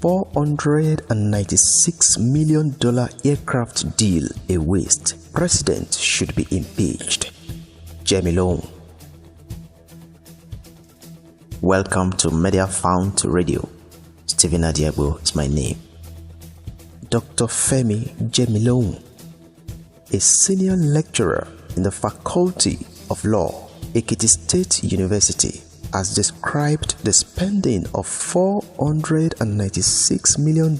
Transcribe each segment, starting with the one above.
$496 million aircraft deal a waste. President should be impeached. Jemilohun. Welcome to Mediafount Radio. Stephen Adiagbo is my name. Dr. Femi Jemilohun, a senior lecturer in the Faculty of Law, Ekiti State University, has described the spending of $496 million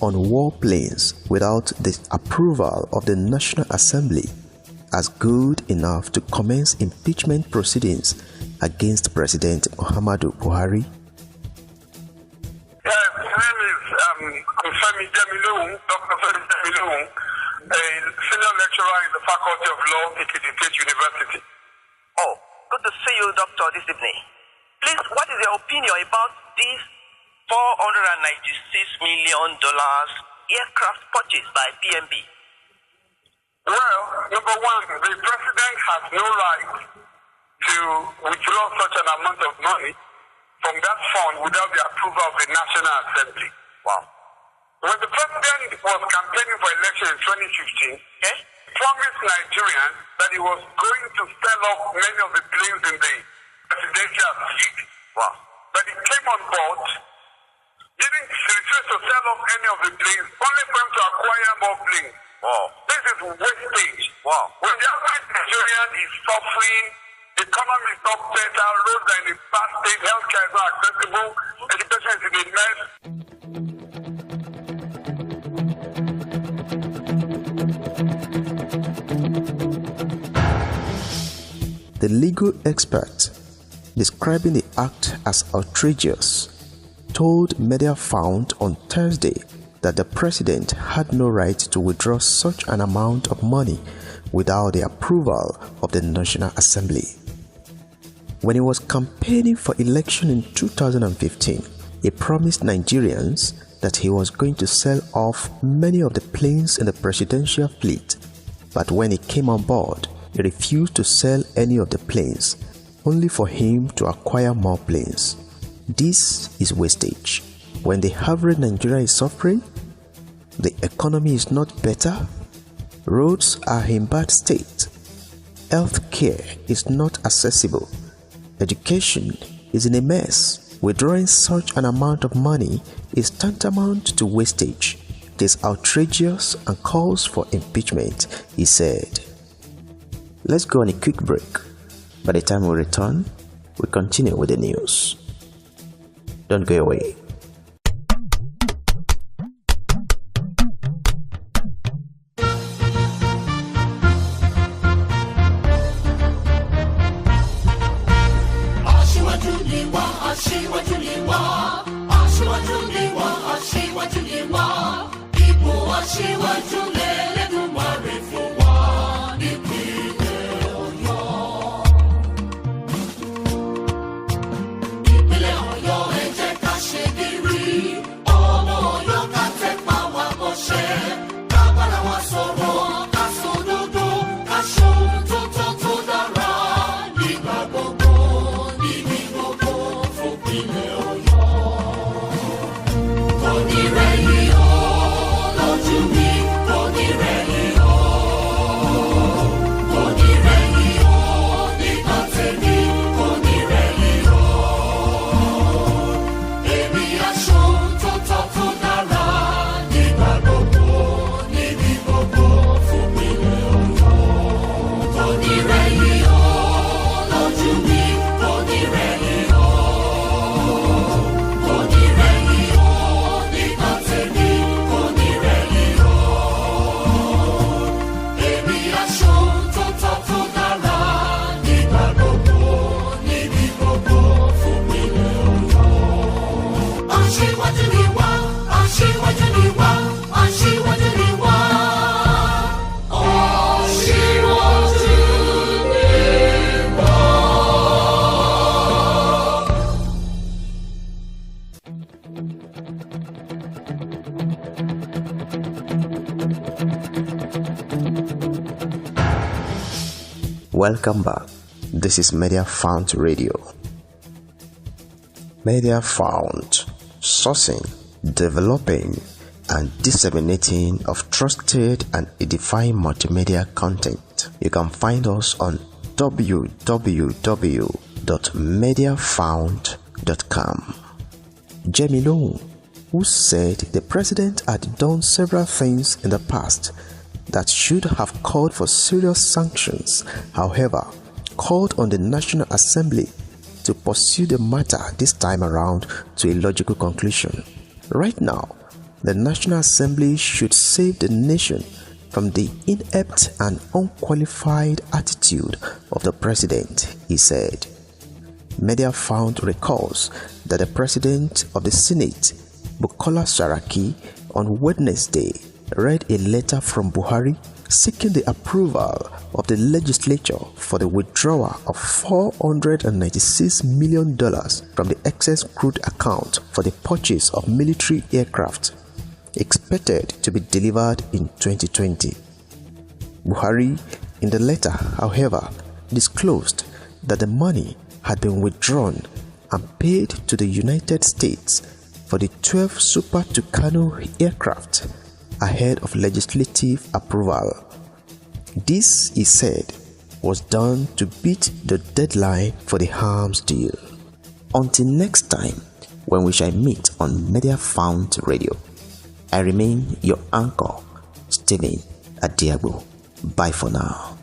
on warplanes without the approval of the National Assembly as good enough to commence impeachment proceedings against President Muhammadu Buhari. Yes, my name is Femi Jemilohun, Dr. Femi Jemilohun, a senior lecturer in the Faculty of Law, Ekiti State University. Oh, good to see you, Doctor, this evening. Please, what is your opinion about this $496 million aircraft purchased by PMB? Well, number one, the president has no right to withdraw such an amount of money from that fund without the approval of the National Assembly. Wow. When the president was campaigning for election in 2015, he promised Nigerians that he was going to sell off many of the planes in the presidential fleet. Wow. But he came on board, didn't refuse to sell off any of the planes, only for him to acquire more planes. Wow. This is wastage. Wow. When the average Nigerian is suffering, the economy is not better, roads are in a bad state, healthcare is not accessible, education is in a mess. The legal expert, describing the act as outrageous, told Mediafount on Thursday that the president had no right to withdraw such an amount of money without the approval of the National Assembly. When he was campaigning for election in 2015, he promised Nigerians that he was going to sell off many of the planes in the presidential fleet, but when he came on board, he refused to sell any of the planes, only for him to acquire more planes. This is wastage. When the average Nigerian is suffering, the economy is not better, roads are in bad state, health care is not accessible, education is in a mess. Withdrawing such an amount of money is tantamount to wastage. It is outrageous and calls for impeachment, he said. Let's go on a quick break. By the time we return, we continue with the news. Don't go away. Shake Welcome back. This is Mediafount Radio. Mediafount, sourcing, developing, and disseminating of trusted and edifying multimedia content. You can find us on www.mediafount.com. Jemilohun, who said the president had done several things in the past that should have called for serious sanctions, however, called on the National Assembly to pursue the matter this time around to a logical conclusion. Right now, the National Assembly should save the nation from the inept and unqualified attitude of the president, he said. Mediafount recalls that the president of the Senate, Bukola Saraki, on Wednesday read a letter from Buhari seeking the approval of the legislature for the withdrawal of $496 million from the excess crude account for the purchase of military aircraft expected to be delivered in 2020. Buhari, in the letter, however, disclosed that the money had been withdrawn and paid to the United States for the 12 Super Tucano aircraft ahead of legislative approval. This, he said, was done to beat the deadline for the arms deal. Until next time, when we shall meet on Mediafount Radio, I remain your anchor, Stephen Adiago. Bye for now.